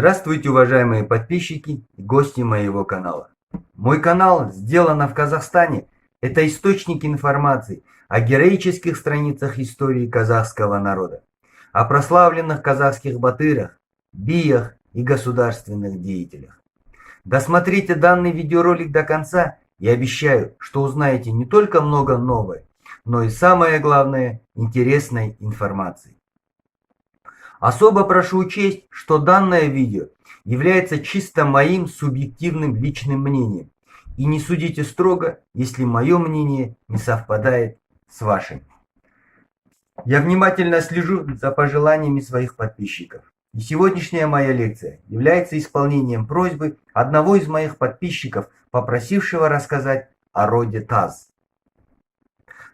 Здравствуйте, уважаемые подписчики и гости моего канала. Мой канал «Сделано в Казахстане» – это источник информации о героических страницах истории казахского народа, о прославленных казахских батырах, биях и государственных деятелях. Досмотрите данный видеоролик до конца и обещаю, что узнаете не только много новой, но и самое главное – интересной информации. Особо прошу учесть, что данное видео является чисто моим субъективным личным мнением, и не судите строго, если мое мнение не совпадает с вашим. Я внимательно слежу за пожеланиями своих подписчиков, и сегодняшняя моя лекция является исполнением просьбы одного из моих подписчиков, попросившего рассказать о роде Таз.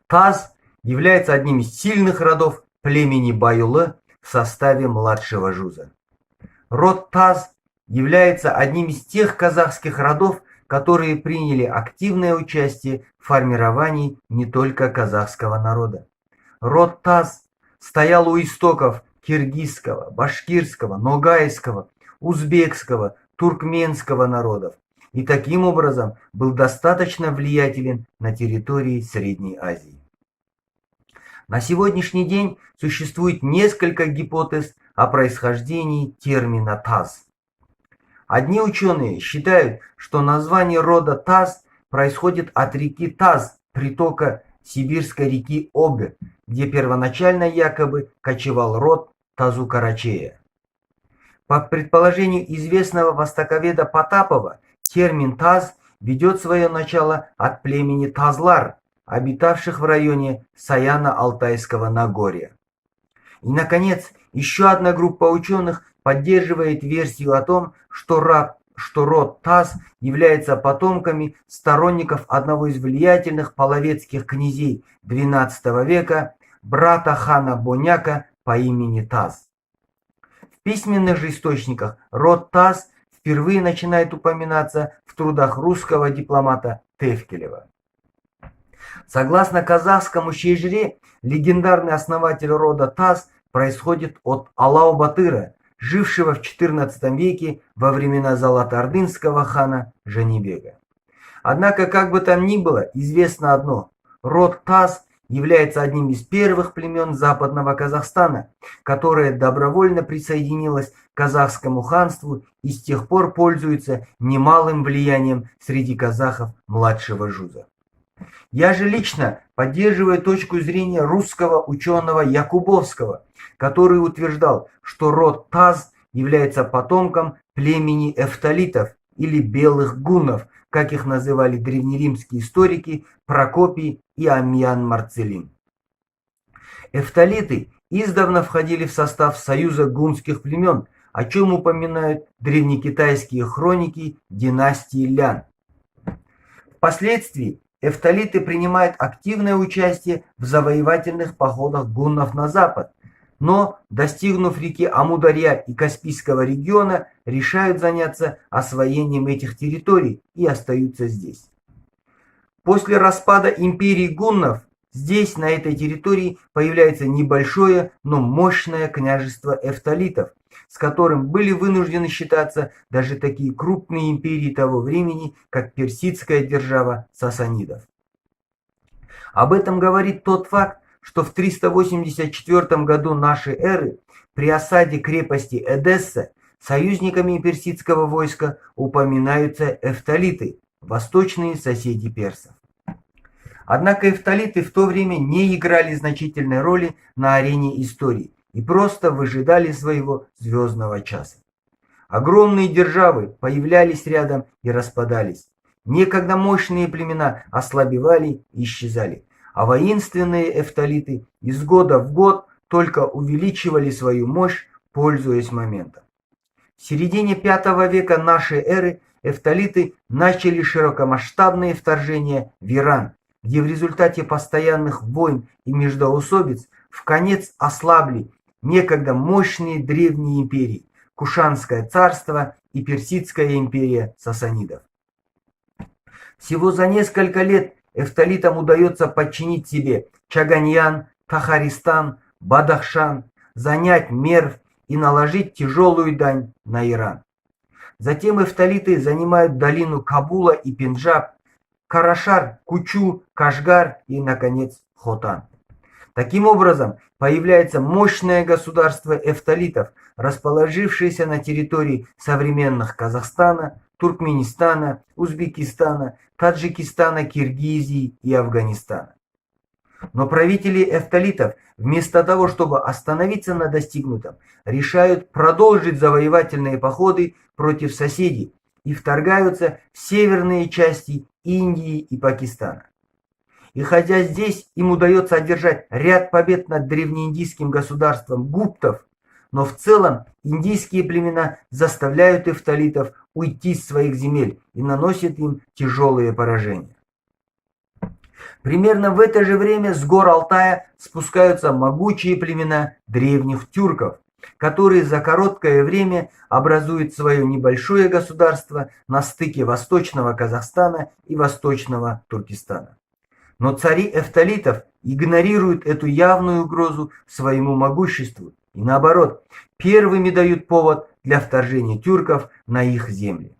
Таз является одним из сильных родов племени Байулы в составе младшего Жуза. Род Таз является одним из тех казахских родов, которые приняли активное участие в формировании не только казахского народа. Род Таз стоял у истоков киргизского, башкирского, ногайского, узбекского, туркменского народов и таким образом был достаточно влиятелен на территории Средней Азии. На сегодняшний день существует несколько гипотез о происхождении термина «Таз». Одни ученые считают, что название рода Таз происходит от реки Таз, притока сибирской реки Обь, где первоначально якобы кочевал род Тазу-Карачея. По предположению известного востоковеда Потапова, термин «Таз» ведет свое начало от племени Тазлар, обитавших в районе Саяно-Алтайского Нагорья. И, наконец, еще одна группа ученых поддерживает версию о том, что род Таз является потомками сторонников одного из влиятельных половецких князей XII века, брата хана Боняка по имени Таз. В письменных же источниках род Таз впервые начинает упоминаться в трудах русского дипломата Тевкелева. Согласно казахскому Шежре, легендарный основатель рода Таз происходит от Алау-Батыра, жившего в XIV веке во времена золотоордынского хана Жанибега. Однако, как бы там ни было, известно одно – род Таз является одним из первых племен Западного Казахстана, которое добровольно присоединилось к казахскому ханству и с тех пор пользуется немалым влиянием среди казахов младшего Жуза. Я же лично поддерживаю точку зрения русского ученого Якубовского, который утверждал, что род Таз является потомком племени эфталитов или белых гуннов, как их называли древнеримские историки Прокопий и Амьян Марцелин. Эфталиты издавна входили в состав союза гунских племен, о чем упоминают древнекитайские хроники династии Лян. Впоследствии эфталиты принимают активное участие в завоевательных походах гуннов на запад, но, достигнув реки Амударья и Каспийского региона, решают заняться освоением этих территорий и остаются здесь. После распада империи гуннов здесь, на этой территории, появляется небольшое, но мощное княжество эфталитов, с которым были вынуждены считаться даже такие крупные империи того времени, как персидская держава сасанидов. Об этом говорит тот факт, что в 384 году нашей эры при осаде крепости Эдесса союзниками персидского войска упоминаются эфталиты, восточные соседи персов. Однако эфталиты в то время не играли значительной роли на арене истории и просто выжидали своего звездного часа. Огромные державы появлялись рядом и распадались. Некогда мощные племена ослабевали и исчезали, а воинственные эфталиты из года в год только увеличивали свою мощь, пользуясь моментом. В середине V века нашей эры эфталиты начали широкомасштабные вторжения в Иран, где в результате постоянных войн и междоусобиц вконец ослабли некогда мощные древние империи – Кушанское царство и Персидская империя сасанидов. Всего за несколько лет эфталитам удается подчинить себе Чаганьян, Тахаристан, Бадахшан, занять Мерв и наложить тяжелую дань на Иран. Затем эфталиты занимают долину Кабула и Пенджаб, Карашар, Кучу, Кашгар и, наконец, Хотан. Таким образом, появляется мощное государство эфталитов, расположившееся на территории современных Казахстана, Туркменистана, Узбекистана, Таджикистана, Киргизии и Афганистана. Но правители эфталитов, вместо того, чтобы остановиться на достигнутом, решают продолжить завоевательные походы против соседей и вторгаются в северные части Индии и Пакистана. И хотя здесь им удается одержать ряд побед над древнеиндийским государством гуптов, но в целом индийские племена заставляют эфталитов уйти с своих земель и наносят им тяжелые поражения. Примерно в это же время с гор Алтая спускаются могучие племена древних тюрков, которые за короткое время образуют свое небольшое государство на стыке восточного Казахстана и восточного Туркестана. Но цари эфталитов игнорируют эту явную угрозу своему могуществу и, наоборот, первыми дают повод для вторжения тюрков на их земли.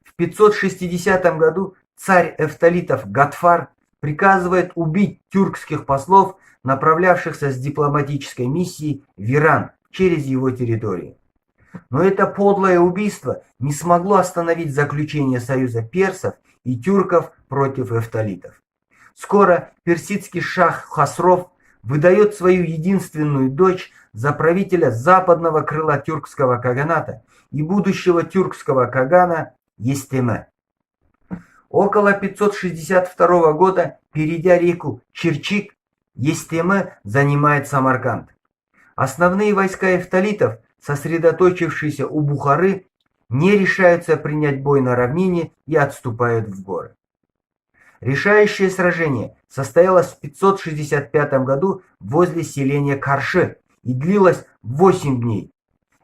В 560 году царь эфталитов Гатфар приказывает убить тюркских послов, направлявшихся с дипломатической миссией в Иран через его территорию. Но это подлое убийство не смогло остановить заключение союза персов и тюрков против эфталитов. Скоро персидский шах Хасров выдает свою единственную дочь за правителя западного крыла тюркского каганата и будущего тюркского кагана Естеме. Около 562 года, перейдя реку Черчик, Естеме занимает Самарканд. Основные войска эфталитов, сосредоточившиеся у Бухары, не решаются принять бой на равнине и отступают в горы. Решающее сражение состоялось в 565 году возле селения Карши и длилось 8 дней.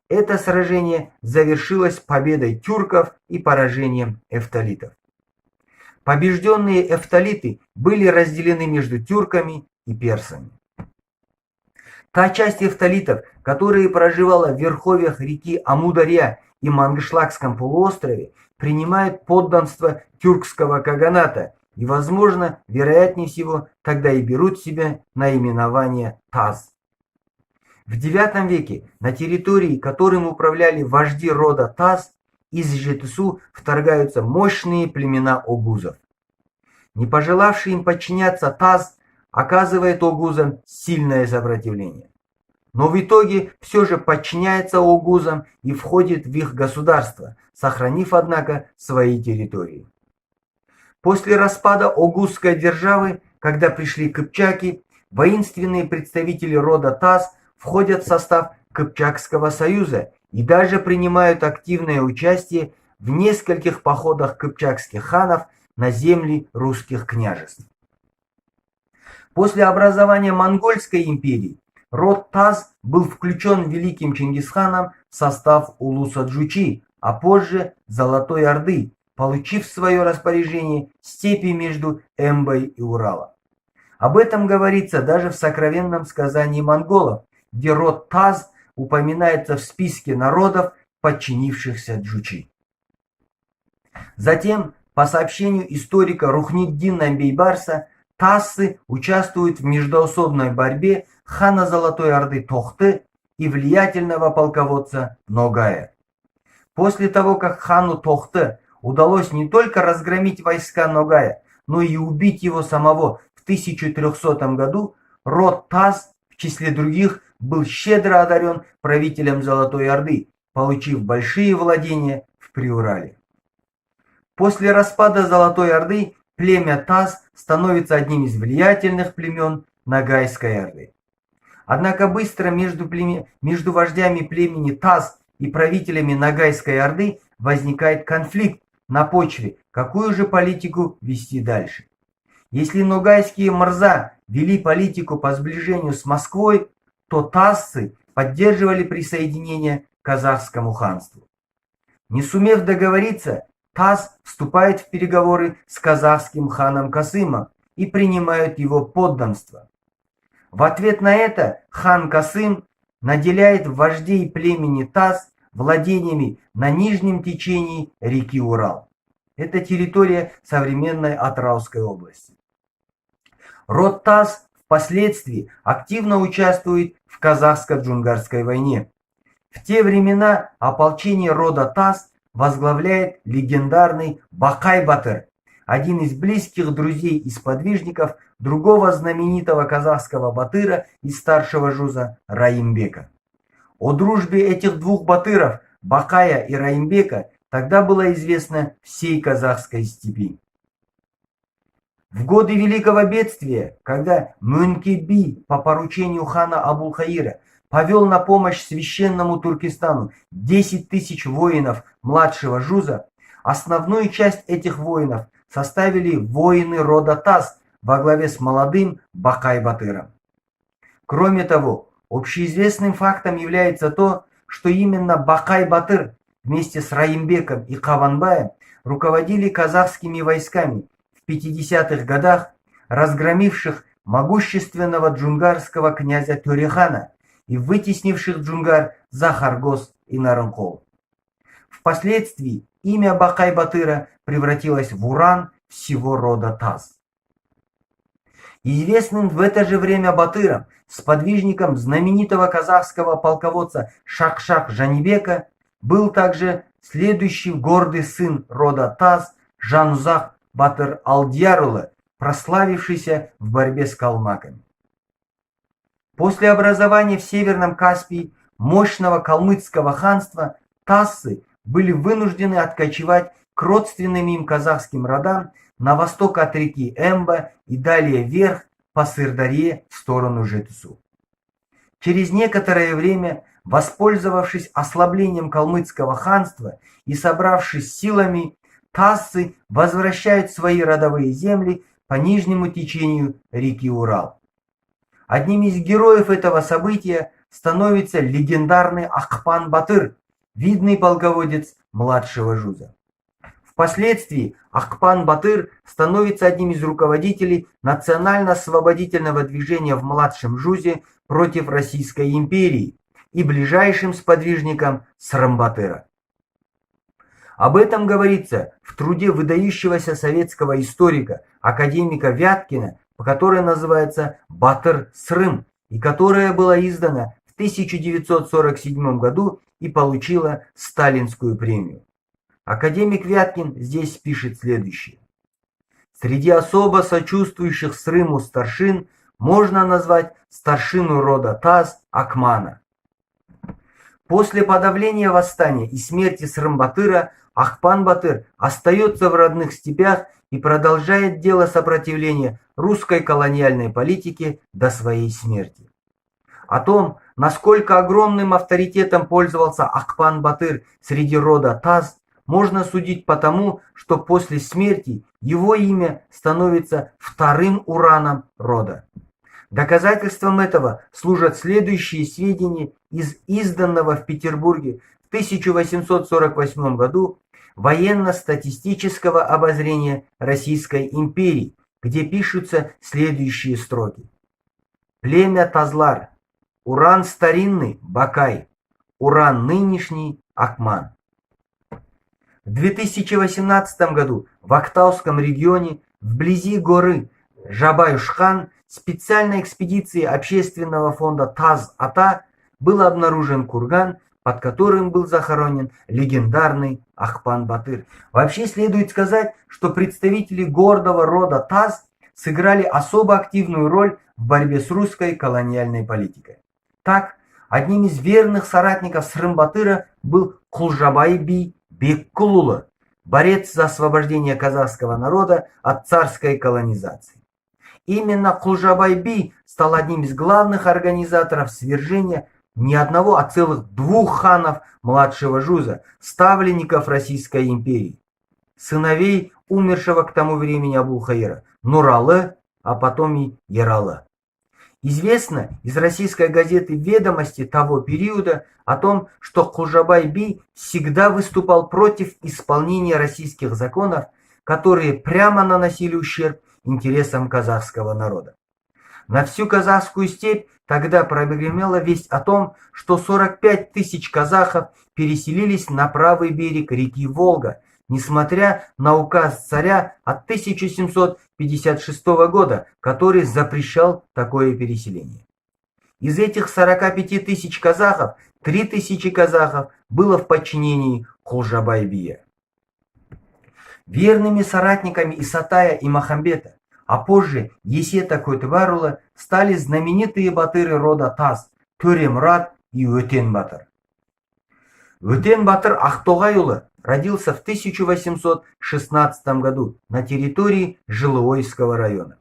Это сражение завершилось победой тюрков и поражением эфталитов. Побежденные эфталиты были разделены между тюрками и персами. Та часть эфталитов, которая проживала в верховьях реки Амударья и Мангышлакском полуострове, принимает подданство тюркского каганата и, возможно, вероятнее всего, тогда и берут себе наименование Таз. В IX веке на территории, которым управляли вожди рода Таз, из Жетысу вторгаются мощные племена огузов. Не пожелавший им подчиняться Таз оказывает огузам сильное сопротивление. Но в итоге все же подчиняется огузам и входит в их государство, сохранив, однако, свои территории. После распада огузской державы, когда пришли кыпчаки, воинственные представители рода Таз входят в состав Кыпчакского союза и даже принимают активное участие в нескольких походах кыпчакских ханов на земли русских княжеств. После образования Монгольской империи род Таз был включен великим Чингисханом в состав Улуса Джучи, а позже Золотой Орды, получив в свое распоряжение степи между Эмбой и Уралом. Об этом говорится даже в сокровенном сказании монголов, где род Таз упоминается в списке народов, подчинившихся Джучи. Затем, по сообщению историка Рухниддина Бейбарса, тазцы участвуют в междоусобной борьбе хана Золотой Орды Тохты и влиятельного полководца Ногая. После того, как хану Тохте удалось не только разгромить войска Ногая, но и убить его самого в 1300 году, род Таз, в числе других, был щедро одарен правителем Золотой Орды, получив большие владения в Приурале. После распада Золотой Орды племя Таз становится одним из влиятельных племен Ногайской Орды. Однако быстро между вождями племени Таз и правителями Ногайской Орды возникает конфликт на почве, какую же политику вести дальше. Если ногайские морза вели политику по сближению с Москвой, то тазцы поддерживали присоединение к казахскому ханству. Не сумев договориться, Таз вступает в переговоры с казахским ханом Касымом и принимают его подданство. В ответ на это хан Касым наделяет вождей племени Таз владениями на нижнем течении реки Урал. Это территория современной Атырауской области. Род Таз впоследствии активно участвует в казахско-джунгарской войне. В те времена ополчение рода Таз возглавляет легендарный Бакай-Батыр, один из близких друзей и сподвижников другого знаменитого казахского батыра из старшего жуза Раимбека. О дружбе этих двух батыров, Бакая и Раимбека, тогда было известно всей казахской степи. В годы Великого бедствия, когда Мөңке-би по поручению хана Абулхаира повел на помощь священному Туркестану 10 тысяч воинов младшего жуза, основную часть этих воинов составили воины рода Таз во главе с молодым Бакай-Батыром. Кроме того, общеизвестным фактом является то, что именно Бакай-Батыр вместе с Раимбеком и Каванбаем руководили казахскими войсками в 50-х годах, разгромивших могущественного джунгарского князя Төрехана и вытеснивших джунгар за Харгос и Нарынкол. Впоследствии имя Бакай-Батыра превратилось в уран всего рода Таз. Известным в это же время батыром, сподвижником знаменитого казахского полководца Шакшак-Жанибека, был также следующий гордый сын рода Таз Жанузак Батыр-Алдиярулы, прославившийся в борьбе с калмыками. После образования в Северном Каспии мощного калмыцкого ханства тазцы были вынуждены откочевать к родственным им казахским родам на восток от реки Эмба и далее вверх по Сырдарье в сторону Жетысу. Через некоторое время, воспользовавшись ослаблением калмыцкого ханства и собравшись силами, тазцы возвращают свои родовые земли по нижнему течению реки Урал. Одним из героев этого события становится легендарный Акпан-Батыр, видный полководец младшего жуза. Впоследствии Акпан-Батыр становится одним из руководителей национально-освободительного движения в младшем жузе против Российской империи и ближайшим сподвижником Срым-Батыра. Об этом говорится в труде выдающегося советского историка, академика Вяткина, которая называется «Батыр-Срым» и которая была издана в 1947 году и получила Сталинскую премию. Академик Вяткин здесь пишет следующее. Среди особо сочувствующих Срыму старшин можно назвать старшину рода Таз Акмана. После подавления восстания и смерти Срым-Батыра Акпан-Батыр остается в родных степях и продолжает дело сопротивления русской колониальной политике до своей смерти. О том, насколько огромным авторитетом пользовался Акпан-Батыр среди рода Таз, можно судить по тому, что после смерти его имя становится вторым ураном рода. Доказательством этого служат следующие сведения из изданного в Петербурге в 1848 году военно-статистического обозрения Российской империи, где пишутся следующие строки. Племя Тазлар, уран старинный Бакай, уран нынешний Акман. В 2018 году в Актауском регионе, вблизи горы Жабаюшхан, специальной экспедицией общественного фонда Таз-Ата был обнаружен курган, под которым был захоронен легендарный Акпан-Батыр. Вообще следует сказать, что представители гордого рода Таз сыграли особо активную роль в борьбе с русской колониальной политикой. Так, одним из верных соратников Срым-Батыра был Кулжабай-би Беккулулы, борец за освобождение казахского народа от царской колонизации. Именно Кулжабай-би стал одним из главных организаторов свержения не одного, а целых двух ханов младшего жуза, ставленников Российской империи, сыновей умершего к тому времени Абулхаира, Нуралы, а потом и Яралы. Известно из российской газеты «Ведомости» того периода о том, что Кулжабай-би всегда выступал против исполнения российских законов, которые прямо наносили ущерб интересам казахского народа. На всю казахскую степь тогда прогремела весть о том, что 45 тысяч казахов переселились на правый берег реки Волга, несмотря на указ царя от 1756 года, который запрещал такое переселение. Из этих 45 тысяч казахов 3 тысячи казахов было в подчинении Кулжабай-бия. Верными соратниками Исатая и Махамбета, а позже Есета Көтібарұлы, стали знаменитые батыры рода Таз Төремұрат и Өтен Батыр. Өтен Батыр Ақтоғайұлы родился в 1816 году на территории Жылыойского района.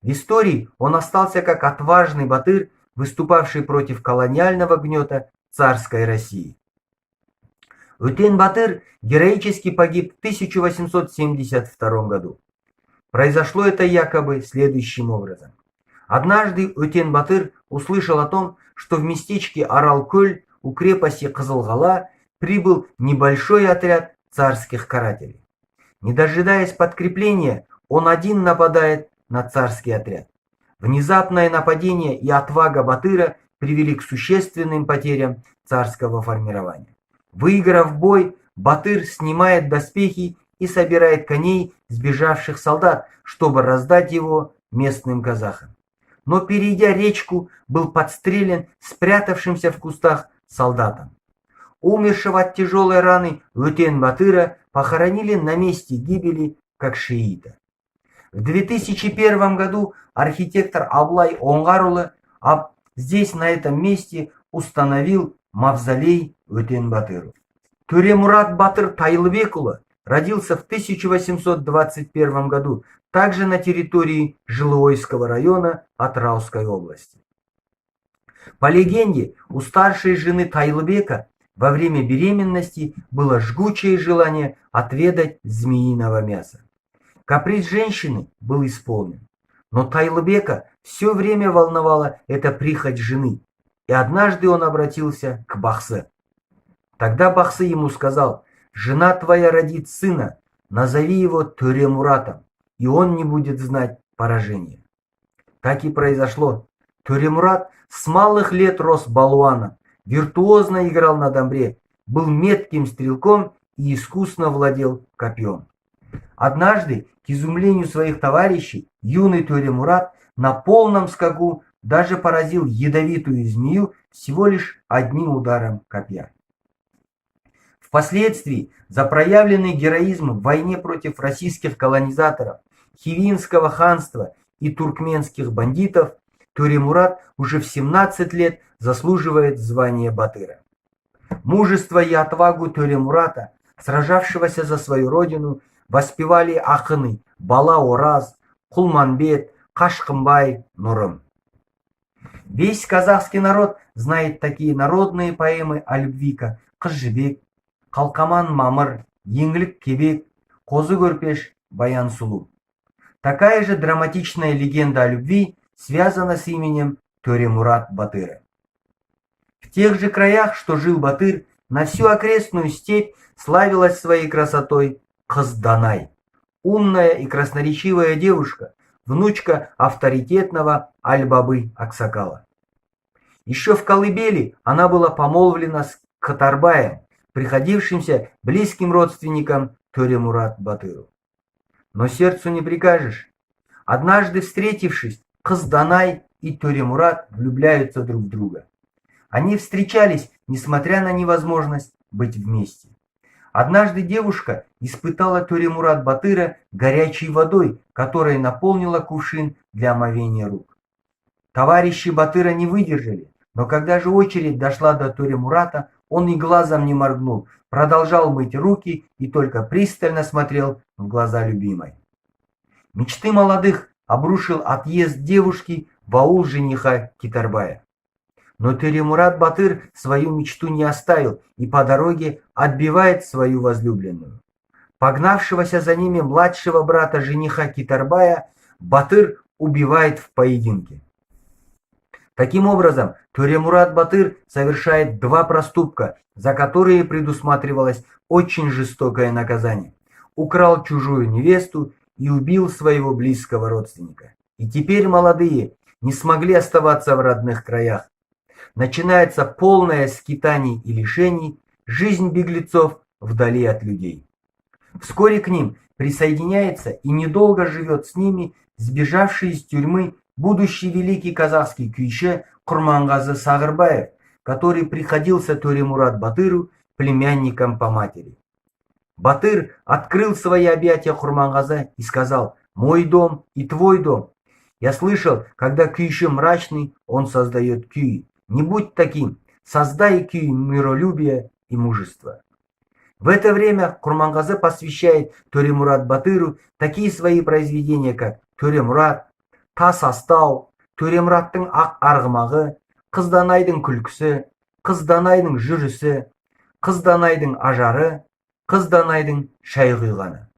В истории он остался как отважный батыр, выступавший против колониального гнета царской России. Өтен Батыр героически погиб в 1872 году. Произошло это якобы следующим образом. Однажды Өтен Батыр услышал о том, что в местечке Аралкөл у крепости Кызылғала прибыл небольшой отряд царских карателей. Не дожидаясь подкрепления, он один нападает на царский отряд. Внезапное нападение и отвага Батыра привели к существенным потерям царского формирования. Выиграв бой, Батыр снимает доспехи и собирает коней сбежавших солдат, чтобы раздать его местным казахам. Но, перейдя речку, был подстрелен спрятавшимся в кустах солдатом. Умершего от тяжелой раны Өтен Батыра похоронили на месте гибели как шиита. В 2001 году архитектор Аблай Оңғарұлы здесь, на этом месте, установил мавзолей Өтен Батыру. Төремұрат Батыр Тайлыбекұлы родился в 1821 году, также на территории Жылыойского района Атырауской области. По легенде, у старшей жены Тайлыбека во время беременности было жгучее желание отведать змеиного мяса. Каприз женщины был исполнен, но Тайлыбека все время волновала эта прихоть жены, и однажды он обратился к Бахсы. Тогда Бахсы ему сказал: «Жена твоя родит сына, назови его Төремуратом, и он не будет знать поражения». Так и произошло. Төремурат с малых лет рос балуаном, виртуозно играл на домбре, был метким стрелком и искусно владел копьем. Однажды, к изумлению своих товарищей, юный Төремурат на полном скаку даже поразил ядовитую змею всего лишь одним ударом копья. Впоследствии за проявленный героизм в войне против российских колонизаторов, Хивинского ханства и туркменских бандитов Төремурат уже в 17 лет заслуживает звания батыра. Мужество и отвагу Төремурата, сражавшегося за свою родину, воспевали ақыны Бала Ораз, Кулманбет, Кашкымбай, Нурым. Весь казахский народ знает такие народные поэмы о любви, как «Қыз жібек», «Қалқаман мамыр», «Еңлік кебек», «Қозы көрпеш», «Баян сұлу». Такая же драматичная легенда о любви связана с именем Төремурат Батыра. В тех же краях, что жил Батыр, на всю окрестную степь славилась своей красотой Қыз Данай, умная и красноречивая девушка, внучка авторитетного Аль-Бабы Аксакала. Еще в колыбели она была помолвлена с Катарбаем, приходившимся близким родственником Төремурат Батыру. Но сердцу не прикажешь. Однажды, встретившись, Қыз Данай и Төремурат влюбляются друг в друга. Они встречались, несмотря на невозможность быть вместе. Однажды девушка испытала Төремурат Батыра горячей водой, которой наполнила кувшин для омовения рук. Товарищи Батыра не выдержали, но когда же очередь дошла до Төремурата, он и глазом не моргнул, продолжал мыть руки и только пристально смотрел в глаза любимой. Мечты молодых обрушил отъезд девушки в аул жениха Китарбая. Но Төремурат Батыр свою мечту не оставил и по дороге отбивает свою возлюбленную. Погнавшегося за ними младшего брата жениха Китарбая Батыр убивает в поединке. Таким образом, Төремурат Батыр совершает два проступка, за которые предусматривалось очень жестокое наказание. Украл чужую невесту и убил своего близкого родственника. И теперь молодые, не смогли оставаться в родных краях. Начинается полное скитаний и лишений, жизнь беглецов вдали от людей. Вскоре к ним присоединяется и недолго живет с ними сбежавший из тюрьмы будущий великий казахский күйші Курмангазы Сағырбаев, который приходился Төремурат Батыру племянником по матери. Батыр открыл свои объятия Курмангазы и сказал: «Мой дом и твой дом». Я слышал, когда күйші мрачный, он создает күй. Не будь таким, создай күй миролюбия и мужества. В это время Курмангазы посвящает Төремурат Батыру такие свои произведения, как Төремурат, Тас астау, Төремураттың ақ арғымағы, Қызданайдың күлкісі, Қызданайдың жүрісі, Қызданайдың ажары, Қызданайдың шай құйғаны.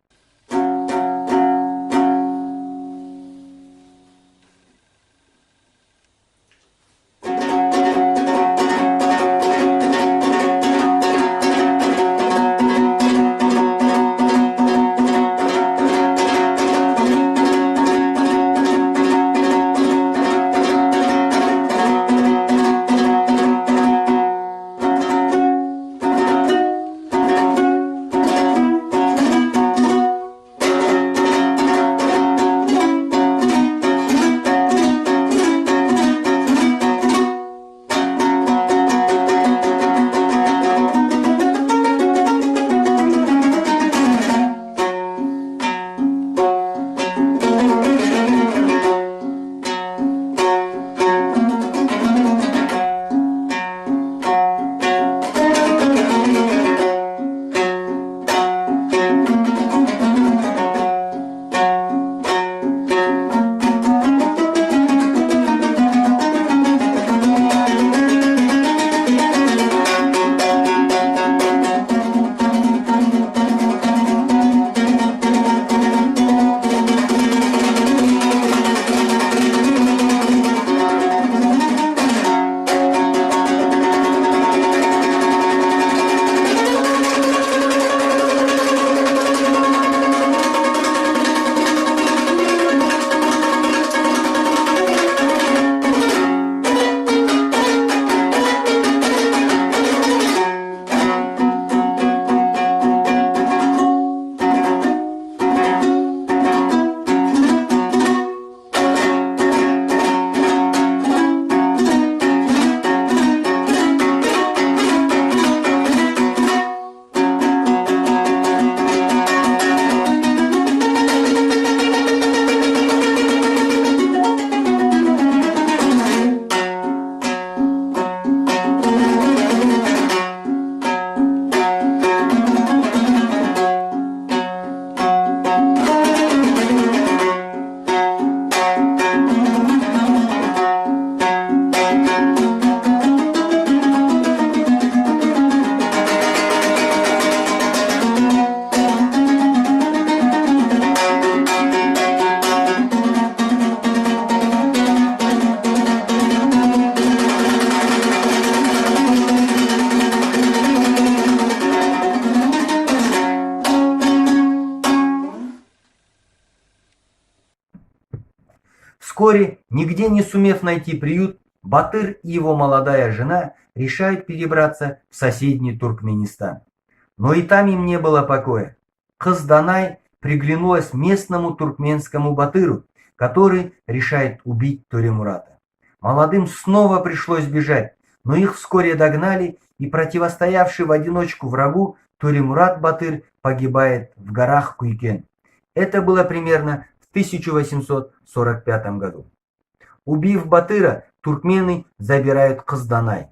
Вскоре, нигде не сумев найти приют, Батыр и его молодая жена решают перебраться в соседний Туркменистан. Но и там им не было покоя. Қызданай приглянулась местному туркменскому Батыру, который решает убить Төремурата. Молодым снова пришлось бежать, но их вскоре догнали, и противостоявший в одиночку врагу Төремурат Батыр погибает в горах Куйкен. Это было примерно в 1845 году. Убив Батыра, туркмены забирают Қызданай.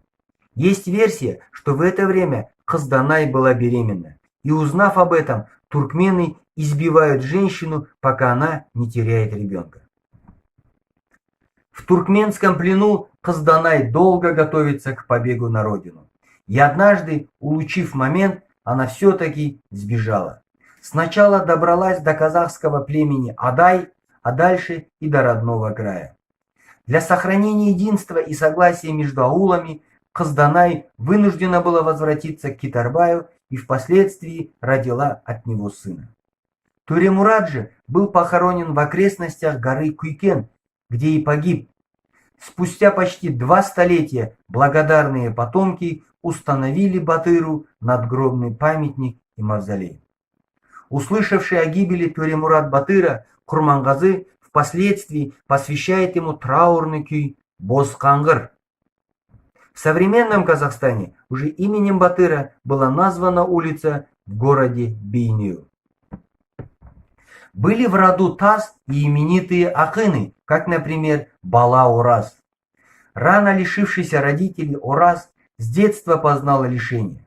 Есть версия, что в это время Қызданай была беременна, и узнав об этом, туркмены избивают женщину, пока она не теряет ребенка. В туркменском плену Қызданай долго готовится к побегу на родину. И однажды, улучив момент, она все-таки сбежала. Сначала добралась до казахского племени Адай, а дальше и до родного края. Для сохранения единства и согласия между аулами Қызданай вынуждена была возвратиться к Китарбаю и впоследствии родила от него сына. Төремурат же был похоронен в окрестностях горы Куйкен, где и погиб, Спустя почти 2 столетия благодарные потомки установили Батыру надгробный памятник и мавзолей. Услышавший о гибели Төремурат Батыра, Курмангазы впоследствии посвящает ему траурный күй «Бозкаңгыр». В современном Казахстане уже именем Батыра была названа улица в городе Бейнеу. Были в роду Таз и именитые акыны, как, например, Бала Ораз. Рано лишившийся родителей Ораз с детства познал лишение.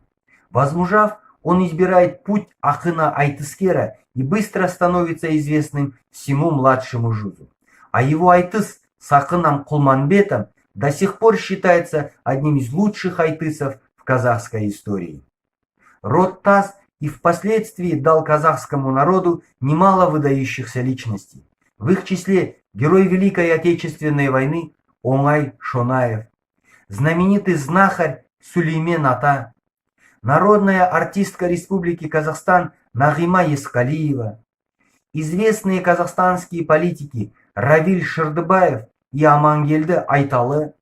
Возмужав, он избирает путь акына Айтыскера и быстро становится известным всему младшему жузу. А его айтыс с акыном Кулманбетом до сих пор считается одним из лучших айтысов в казахской истории. Род Таз и впоследствии дал казахскому народу немало выдающихся личностей. В их числе герой Великой Отечественной войны Оңай Шонаев, знаменитый знахарь Сулеймен Ата, народная артистка Республики Казахстан Нағима Ескалиева, известные казахстанские политики Равиль Шырдыбаев и Амангелді Айталы,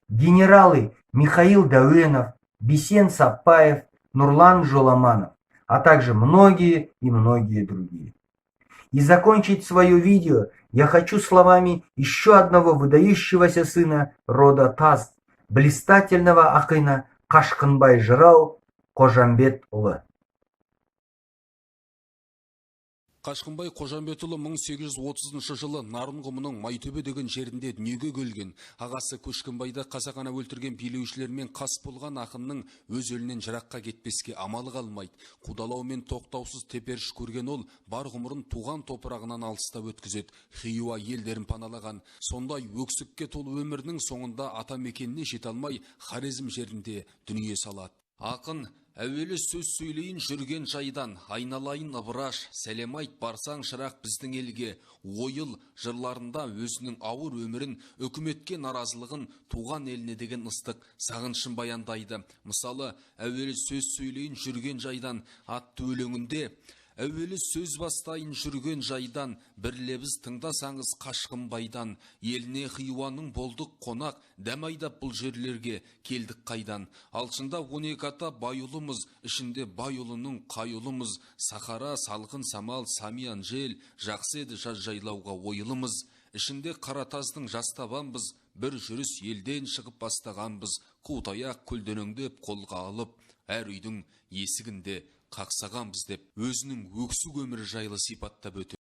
генералы Михаил Дәуенов, Бисен Саппаев, Нурлан Жоламанов, а также многие и многие другие. И закончить свое видео я хочу словами еще одного выдающегося сына рода Таз, блистательного акына Қашқынбай Жырау Қожамбетұлы. Қашқынбай Қожамбетұлы 1830 жылы Нарын құмының Майтөбе деген жерінде дүниеге келген. Ағасы Көшкінбайды қасақана өлтірген билеушілермен қас болған ақынның өз елінен жыраққа кетпеске амалы қалмайды. Қудалау мен тоқтаусыз теперіш көрген ол бар ғұмырын туған топырағынан алыстап өткізеді. Хиуа елдерін паналаған. Сондай өксікке толы өмірінің соңында ата мекеніне жете алмай Хорезм жерінде дүние салады. Ақын әуелі сөз сөйлейін жүрген жайдан, айналайын ыбыраш, сәлем айт барсаң шырақ біздің елге, ойыл жырларында өзінің ауыр өмірін, үкіметке наразылығын, туған еліне деген ыстық сағынышын баяндайды. Мысалы, әуелі сөз сөйлейін жүрген жайдан атты өлеңінде әуелі сөз бастайын жүрген жайдан, бір лебіз тыңдасаңыз Қашқынбайдан, еліне Хиуаның болдық қонақ, дәм айдап бұл жерлерге келдік қайдан. Алшында 12 ата байұлымыз, ішінде байұлының қайұлымыз, Сахара, салқын самал, самиян жел, жақсы еді жаз жайлауға ойылымыз. Ішінде Қаратаздың жастабанбыз, бір жүріс елден шығып бастағанбыз, қутаяқ көлденеңдеп қолға алып, әр үйдің есігінде қақсағанбыз деп өзінің өксік өмірі жайлы сипаттап өтеді.